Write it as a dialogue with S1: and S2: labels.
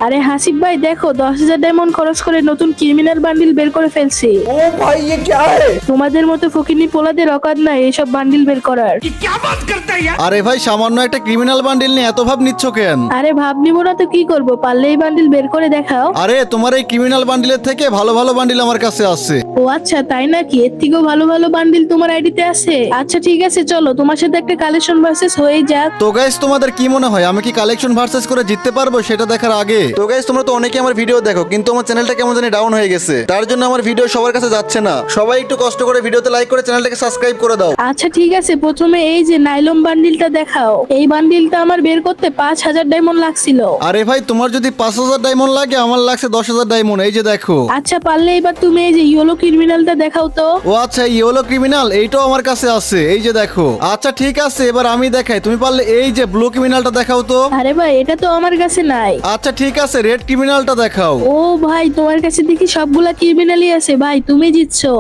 S1: আরে হাসিব ভাই দেখো 10,000 ডায়মন্ড খরচ করে নতুন ক্রিমিনাল বান্ডিল বের করে ফেলছি।
S2: ओ भाई ये क्या है?
S1: তোমাদের মতো ফকিনি পোলাদের অকাত নাই এসব বান্ডিল বের করার।
S3: আরে ভাই সামান্য একটা ক্রিমিনাল বান্ডিল নিয়ে এত ভাব নিচ্ছ কেন?
S1: আরে ভাব নিব না তো কি করব, পারলে এই বান্ডিল বের করে দেখাও।
S3: আরে তোমার এই ক্রিমিনাল বান্ডিলের থেকে ভালো ভালো বান্ডিল আমার কাছে আছে।
S1: ও আচ্ছা তাই নাকি? এর থেকেও ভালো ভালো বান্ডিল তোমার আইডিতে আছে? আচ্ছা ঠিক আছে চলো তোমার সাথে একটা কালেকশন ভার্সেস হয়ে যাক।
S3: তো গাইস তোমাদের কি মনে হয় আমি কি কালেকশন ভার্সেস করে জিততে পারবো সেটা দেখার আগে? তো গাইস তোমরা তো অনেকে আমার ভিডিও দেখো কিন্তু আমার চ্যানেলটা কেমন জানি ডাউন হয়ে গেছে, তার জন্য আমার ভিডিও সবার কাছে যাচ্ছে না। সবাই একটু কষ্ট করে ভিডিওতে লাইক করে চ্যানেলটাকে সাবস্ক্রাইব করে দাও।
S1: আচ্ছা ঠিক আছে, প্রথমে এই যে নাইলন বান্ডিলটা দেখাও। এই বান্ডিলটা আমার বের করতে 5,000 ডায়মন্ড লাগছিল।
S3: আরে ভাই তোমার যদি 5,000 ডায়মন্ড লাগে আমার লাগছে 10,000 ডায়মন্ড, এই যে দেখো।
S1: আচ্ছা পারলে এবার তুমি এই যে ইয়েলো ক্রিমিনালটা দেখাও তো।
S3: ও আচ্ছা ইয়েলো ক্রিমিনাল এইটাও আমার কাছে আছে, এই যে দেখো। আচ্ছা ঠিক আছে এবার আমি দেখাই, তুমি পারলে এই যে ব্লু ক্রিমিনালটা দেখাও তো।
S1: আরে ভাই এটা তো আমার কাছে নাই।
S3: আচ্ছা ঠিক আছে রেড ক্রিমিনালটা দেখাও।
S1: ও ভাই তোমার কাছে দেখি সবগুলা ক্রিমিনালই আছে, ভাই তুমি জিতছো।